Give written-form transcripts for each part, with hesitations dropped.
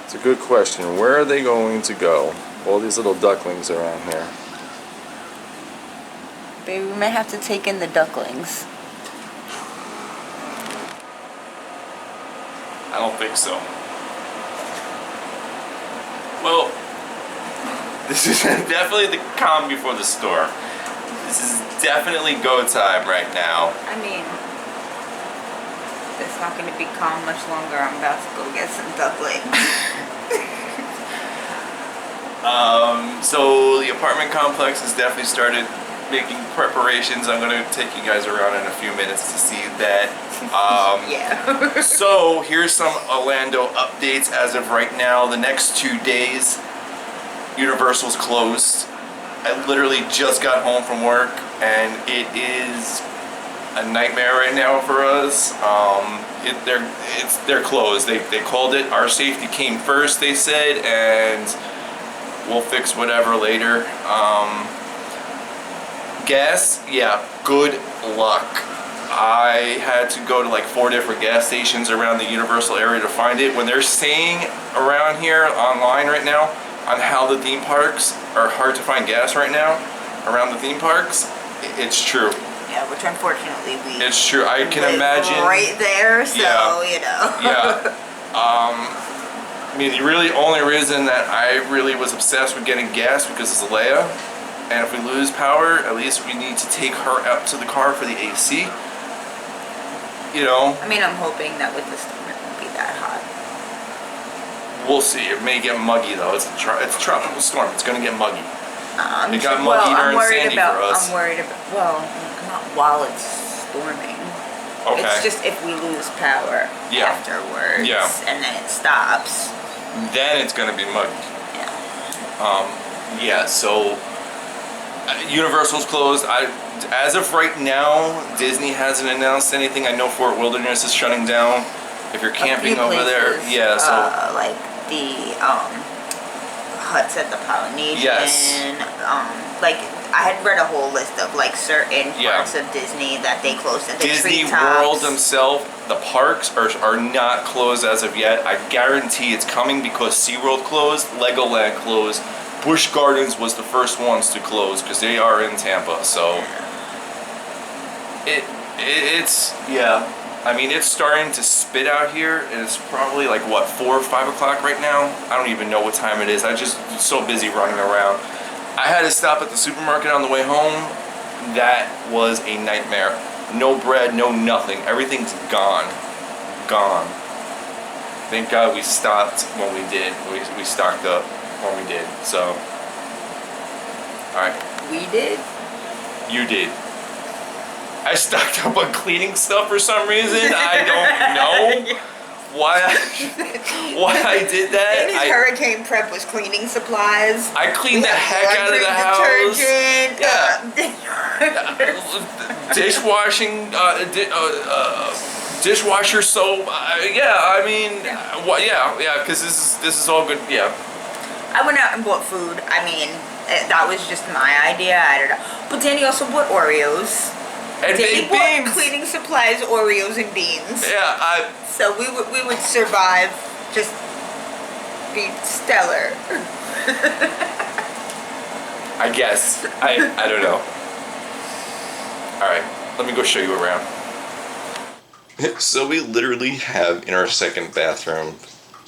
It's a good question. Where are they going to go? All these little ducklings around here. Baby, we might have to take in the ducklings. I don't think so. Well, this is definitely the calm before the storm. This is definitely go time right now. I mean, it's not going to be calm much longer. I'm about to go get some ducklings. So the apartment complex has definitely started making preparations. I'm going to take you guys around in a few minutes to see that. Yeah. So here's some Orlando updates as of right now. The next 2 days, Universal's closed. I literally just got home from work and it is a nightmare right now for us. They're closed. They called it. Our safety came first, they said, and we'll fix whatever later. Gas, yeah, good luck. I had to go to like 4 different gas stations around the Universal area to find it. When they're saying around here online right now on how the theme parks are hard to find gas right now around the theme parks, it's true. Yeah, which unfortunately it's true. I can imagine right there, so yeah, you know. Yeah. I mean, the really only reason that I really was obsessed with getting gas because it's Leia, and if we lose power, at least we need to take her out to the car for the AC. You know. I mean, I'm hoping that with the storm it won't be that hot. We'll see. It may get muggy though. It's a tropical storm. It's gonna get muggy. It got Well, muggy I'm during worried Sandy about. for us. I'm worried about. Well, not while it's storming. Okay. It's just if we lose power afterwards, and then it stops. Then it's gonna be muggy. Yeah. Yeah. So Universal's closed. As of right now, Disney hasn't announced anything. I know Fort Wilderness is shutting down. If you're camping over there, yeah. So like the huts at the Polynesian. Yes. Like I had read a whole list of like certain parts of Disney that they closed. At the Disney treetops. World themselves, the parks are not closed as of yet. I guarantee it's coming because SeaWorld closed, Legoland closed. Busch Gardens was the first ones to close because they are in Tampa. So it's yeah. I mean, it's starting to spit out here, and it's probably like what 4 or 5 o'clock right now. I don't even know what time it is. I just so busy running around. I had to stop at the supermarket on the way home. That was a nightmare. No bread, no nothing. Everything's gone. Gone. Thank God we stopped when we did. We stocked up when we did. So, alright. We did? You did. I stocked up on cleaning stuff for some reason. I don't know why I did that. His hurricane prep was cleaning supplies. I cleaned the heck out of the house. Detergent. Dishwashing, dishwasher soap. Yeah, I mean, yeah, because this is all good. Yeah. I went out and bought food. I mean, that was just my idea. I don't know. But Danny also bought Oreos. And Danny baked beans. Bought cleaning supplies, Oreos, and beans. Yeah, so we would survive. Just be stellar. I guess. I don't know. All right, let me go show you around. So we literally have in our second bathroom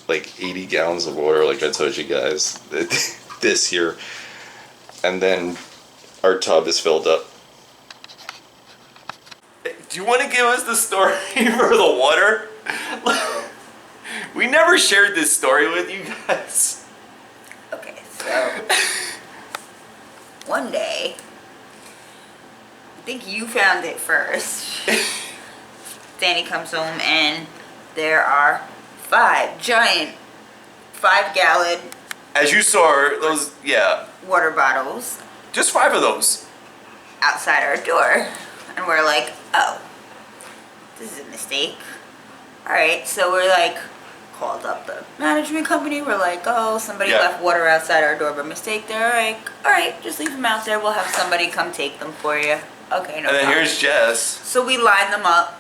like 80 gallons of water, like I told you guys, this here, and then our tub is filled up. Do you want to give us the story for the water? We never shared this story with you guys. Okay, so one day, I think you found it first. Danny comes home and there are 5 giant 5-gallon. As you saw, those, water bottles. Just 5 of those. Outside our door. And we're like, oh, this is a mistake. Alright, so we're like, called up the management company. We're like, oh, somebody left water outside our door by mistake. They're like, alright, just leave them out there. We'll have somebody come take them for you. Okay, no problem. And then here's Jess. So we line them up,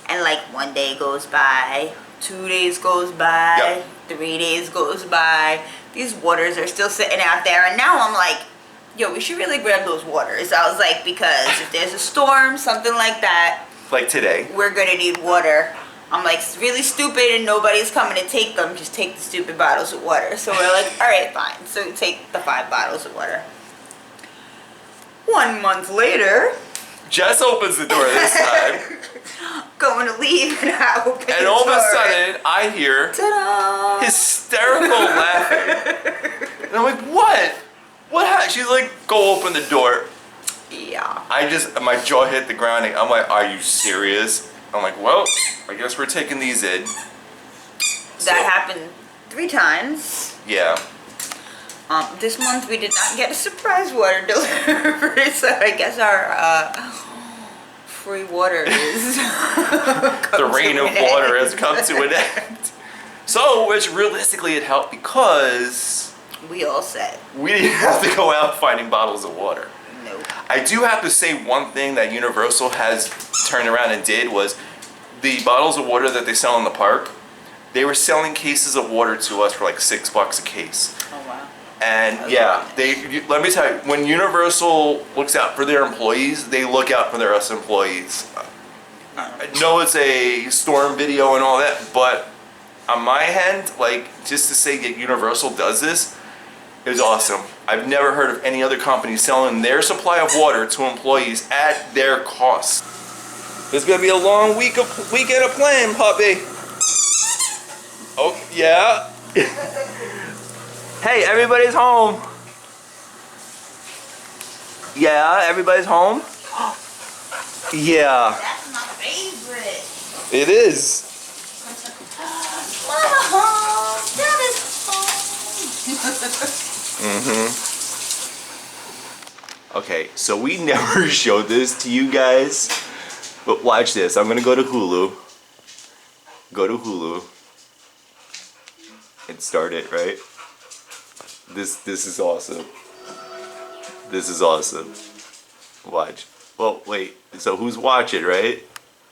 and like one day goes by, 2 days goes by, Yep. 3 days goes by. These waters are still sitting out there, and now I'm like, yo, we should really grab those waters. I was like, because if there's a storm, something like that, Like today. we're gonna need water. I'm like, it's really stupid and nobody's coming to take them. Just take the stupid bottles of water. So we're like, all right, fine. So we take the 5 bottles of water. 1 month later, Jess opens the door this time. going to leave, and I open And the all of a door. sudden, I hear Ta-da! hysterical laughing. And I'm like, what? What happened? She's like, go open the door. Yeah. My jaw hit the ground. I'm like, are you serious? I'm like, well, I guess we're taking these in. That happened 3 times. Yeah. This month we did not get a surprise water delivery, so I guess our free water is The rain of water has come to an end. So, which realistically it helped because We all said we didn't have to go out finding bottles of water. no. I do have to say one thing that Universal has turned around and did was the bottles of water that they sell in the park, they were selling cases of water to us for like $6 a case. Oh wow. And yeah, let me tell you, when Universal looks out for their employees, they look out for their us employees. I know it's a storm video and all that, but on my end, like, just to say that Universal does this is awesome. I've never heard of any other company selling their supply of water to employees at their cost. It's gonna be a long weekend of playing, puppy. Oh yeah. Hey, everybody's home. Yeah, everybody's home. Yeah, That's my favorite. it is. Mama home. Dad is home. Okay, so we never showed this to you guys, but watch this. I'm gonna go to Hulu. Go to Hulu. And start it, right? This is awesome. This is awesome. Watch. Well, wait. So who's watching, right?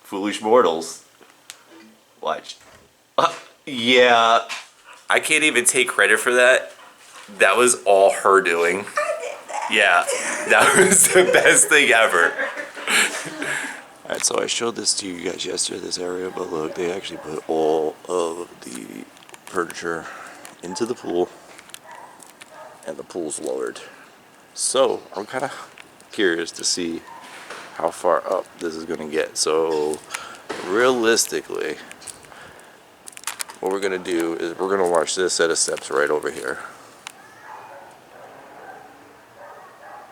Foolish mortals. Watch. Yeah. I can't even take credit for that. That was all her doing. Yeah, that was the best thing ever. Alright, so I showed this to you guys yesterday, this area, but look, they actually put all of the furniture into the pool, and the pool's lowered. So, I'm kind of curious to see how far up this is going to get. So, realistically, what we're going to do is we're going to watch this set of steps right over here.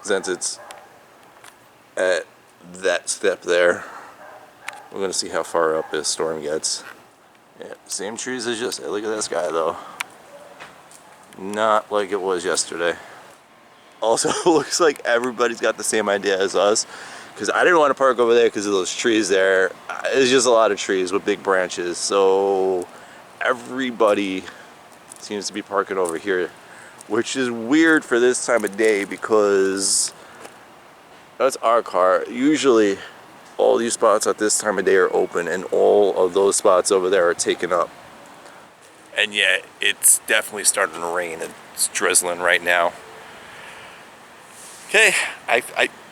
Since it's at that step there, we're going to see how far up this storm gets. Yeah, same trees as yesterday. Look at that sky though. Not like it was yesterday. Also, it looks like everybody's got the same idea as us, because I didn't want to park over there because of those trees there. It's just a lot of trees with big branches, so everybody seems to be parking over here, which is weird for this time of day because that's our car. Usually all these spots at this time of day are open and all of those spots over there are taken up. And yet it's definitely starting to rain. It's drizzling right now. Okay, I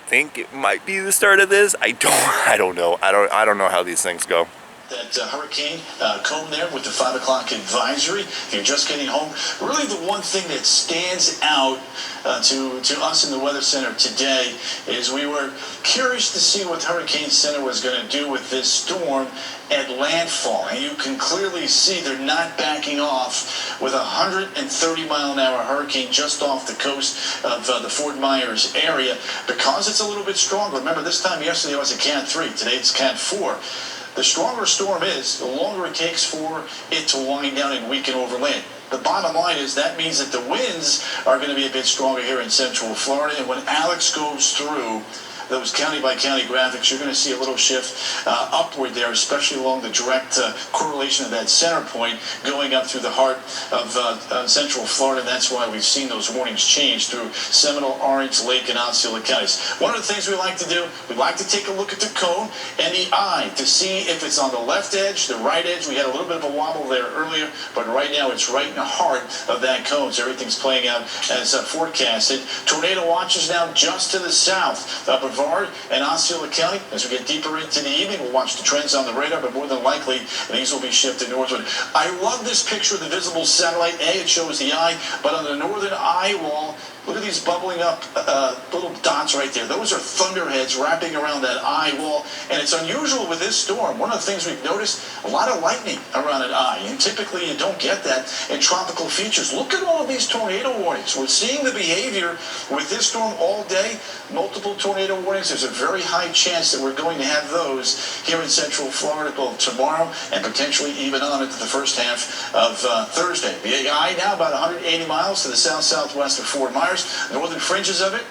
think it might be the start of this. I don't know. I don't know how these things go. That hurricane cone there with the 5 o'clock advisory. If you're just getting home, really the one thing that stands out to us in the Weather Center today is we were curious to see what the Hurricane Center was going to do with this storm at landfall. And you can clearly see they're not backing off with a 130-mile-an-hour hurricane just off the coast of the Fort Myers area because it's a little bit stronger. Remember, this time yesterday it was a Cat 3. Today it's Cat 4. The stronger a storm is, the longer it takes for it to wind down and weaken over land. The bottom line is that means that the winds are going to be a bit stronger here in central Florida. And when Alex goes through those county-by-county graphics, you're going to see a little shift upward there, especially along the direct correlation of that center point going up through the heart of Central Florida. That's why we've seen those warnings change through Seminole, Orange, Lake, and Osceola counties. One of the things we like to do, we like to take a look at the cone and the eye to see if it's on the left edge, the right edge. We had a little bit of a wobble there earlier, but right now it's right in the heart of that cone, so everything's playing out as forecasted. Tornado watches now just to the south of Brevard and Osceola County. As we get deeper into the evening, we'll watch the trends on the radar, but more than likely, these will be shifted northward. I love this picture of the visible satellite. It shows the eye, but on the northern eye wall, look at these bubbling up little dots right there. Those are thunderheads wrapping around that eye wall. And it's unusual with this storm. One of the things we've noticed, a lot of lightning around an eye. And typically you don't get that in tropical features. Look at all of these tornado warnings. We're seeing the behavior with this storm all day. Multiple tornado warnings. There's a very high chance that we're going to have those here in Central Florida both tomorrow and potentially even on into the first half of Thursday. The eye now about 180 miles to the south-southwest of Fort Myers. Northern fringes of it,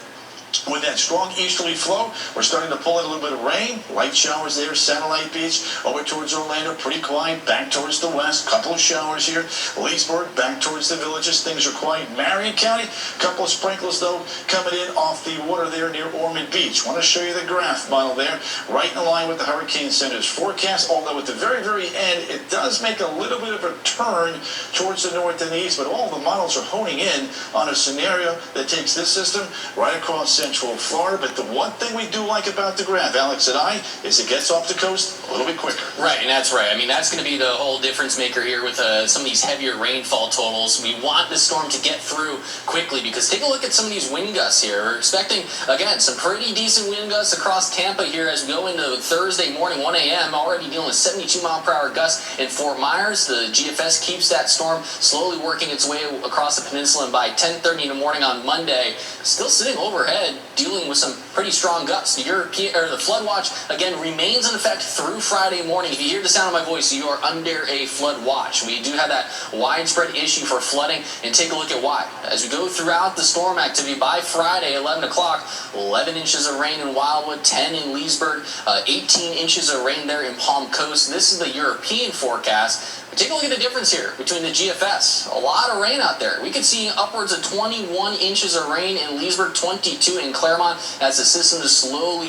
with that strong easterly flow, we're starting to pull in a little bit of rain. Light showers there, Satellite Beach, over towards Orlando, pretty quiet. Back towards the west, couple of showers here. Leesburg, back towards the villages, things are quiet. Marion County, couple of sprinkles though coming in off the water there near Ormond Beach. Want to show you the graph model there, right in line with the Hurricane Center's forecast, although at the very, very end, it does make a little bit of a turn towards the north and the east, but all the models are honing in on a scenario that takes this system right across Central Florida. But the one thing we do like about the graph, Alex and I, is it gets off the coast a little bit quicker. Right, and that's right. I mean, that's going to be the whole difference maker here with some of these heavier rainfall totals. We want the storm to get through quickly because take a look at some of these wind gusts here. We're expecting, again, some pretty decent wind gusts across Tampa here as we go into Thursday morning, 1 a.m., already dealing with 72-mile-per-hour gusts in Fort Myers. The GFS keeps that storm slowly working its way across the peninsula, and by 10:30 in the morning on Monday, still sitting overhead, dealing with some pretty strong gusts. The flood watch, again, remains in effect through Friday morning. If you hear the sound of my voice, you are under a flood watch. We do have that widespread issue for flooding, and take a look at why. As we go throughout the storm activity, by Friday, 11 o'clock, 11 inches of rain in Wildwood, 10 in Leesburg, 18 inches of rain there in Palm Coast. This is the European forecast. Take a look at the difference here between the GFS. A lot of rain out there. We could see upwards of 21 inches of rain in Leesburg, 22 in Claremont as the system just slowly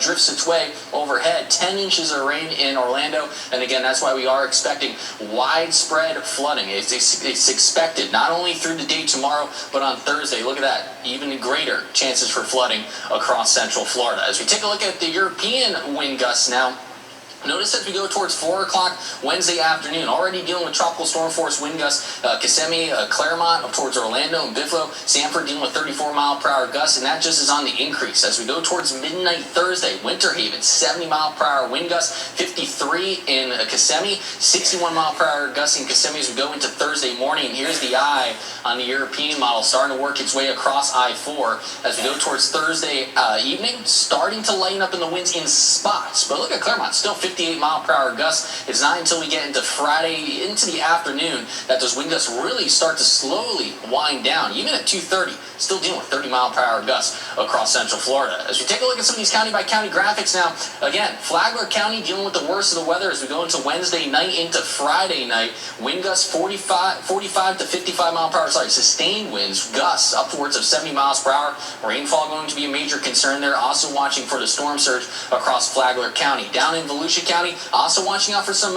drifts its way overhead. 10 inches of rain in Orlando. And again, that's why we are expecting widespread flooding. It's expected not only through the day tomorrow, but on Thursday. Look at that. Even greater chances for flooding across Central Florida. As we take a look at the European wind gusts now, notice as we go towards 4 o'clock Wednesday afternoon, already dealing with tropical storm force wind gusts, Kissimmee, Claremont, up towards Orlando and Buffalo, Sanford dealing with 34-mile-per-hour gusts, and that just is on the increase. As we go towards midnight Thursday, Winter Haven, 70-mile-per-hour wind gusts, 53 in Kissimmee, 61-mile-per-hour gusts in Kissimmee as we go into Thursday morning. And here's the eye on the European model starting to work its way across I-4 as we go towards Thursday evening, starting to lighten up in the winds in spots. But look at Claremont, still 58-mile-per-hour gusts. It's not until we get into Friday, into the afternoon, that those wind gusts really start to slowly wind down. Even at 2:30, still dealing with 30-mile-per-hour gusts across Central Florida. As we take a look at some of these county-by-county graphics now, again, Flagler County dealing with the worst of the weather as we go into Wednesday night into Friday night. Wind gusts 45 to 55-mile-per-hour, sustained winds, gusts upwards of 70 miles per hour. Rainfall going to be a major concern there. Also watching for the storm surge across Flagler County. Down in Volusia County, also watching out for some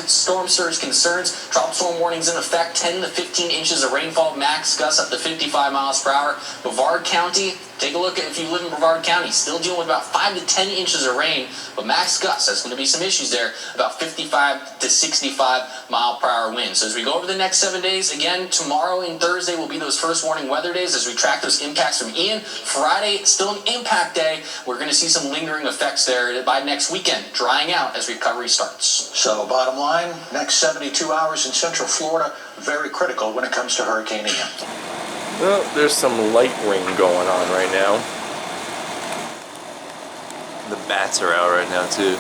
storm surge concerns. Tropical storm warnings in effect, 10 to 15 inches of rainfall, max gusts up to 55 miles per hour. Brevard County, take a look at if you live in Brevard County, still dealing with about 5 to 10 inches of rain, but max gusts, that's going to be some issues there, about 55 to 65 mile per hour winds. So as we go over the next 7 days, again, tomorrow and Thursday will be those first warning weather days as we track those impacts from Ian. Friday, still an impact day. We're going to see some lingering effects there by next weekend, drying out as recovery starts. So bottom line, next 72 hours in Central Florida, very critical when it comes to Hurricane Ian. Well, there's some light rain going on right now. The bats are out right now too.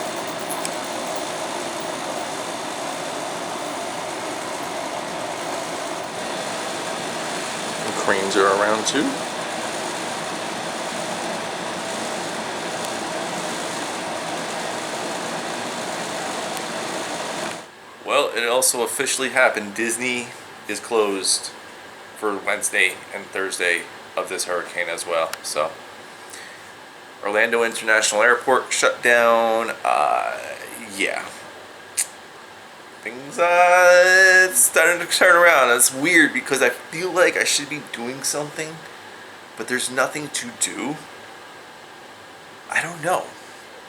The cranes are around too. it also officially happened. Disney is closed for Wednesday and Thursday of this hurricane as well. So Orlando International Airport shut down. Yeah. Things it's starting to turn around. It's weird because I feel like I should be doing something, but there's nothing to do. I don't know.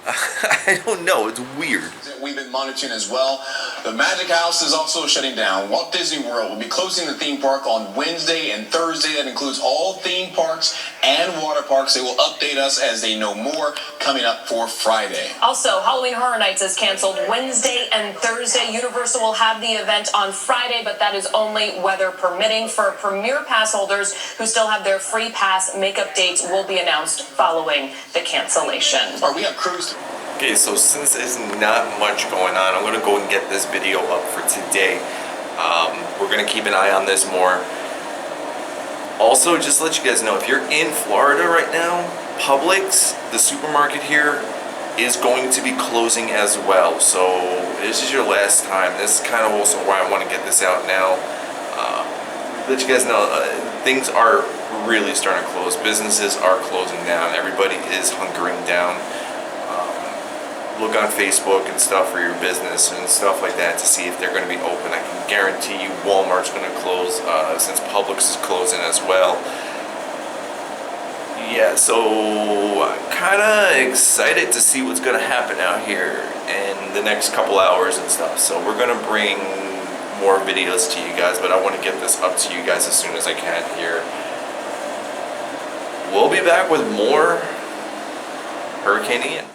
I don't know. It's weird. We've been monitoring as well. The Magic House is also shutting down. Walt Disney World will be closing the theme park on Wednesday and Thursday. That includes all theme parks and water parks. They will update us as they know more coming up for Friday. Also, Halloween Horror Nights is canceled Wednesday and Thursday. Universal will have the event on Friday, but that is only weather permitting. For Premier Pass holders who still have their free pass, makeup dates will be announced following the cancellation. All right, we have crews. Okay, so since there's not much going on, I'm gonna go and get this video up for today. We're gonna keep an eye on this more. Also, just to let you guys know, if you're in Florida right now, Publix, the supermarket here, is going to be closing as well. So this is your last time. This is kind of also why I want to get this out now. Let you guys know, things are really starting to close. Businesses are closing down. Everybody is hunkering down. Look on Facebook and stuff for your business and stuff like that to see if they're going to be open. I can guarantee you Walmart's going to close since Publix is closing as well. Yeah, so I'm kind of excited to see what's going to happen out here in the next couple hours and stuff. So we're going to bring more videos to you guys, but I want to get this up to you guys as soon as I can here. We'll be back with more Hurricane Ian.